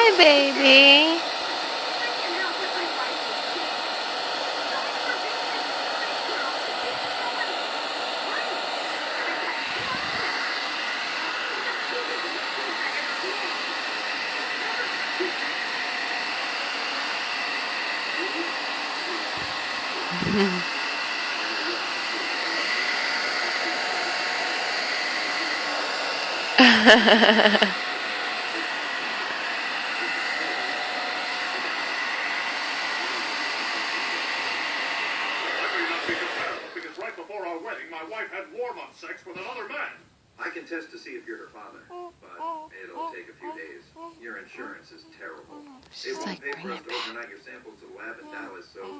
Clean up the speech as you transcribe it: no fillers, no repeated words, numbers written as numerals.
Hi, baby. Because right before our wedding, my wife had warm-up sex with another man. I can test to see if you're her father, but it'll take a few days. Your insurance is terrible. They She's won't like, pay for bring us it to back. overnight your samples to the lab in Dallas, so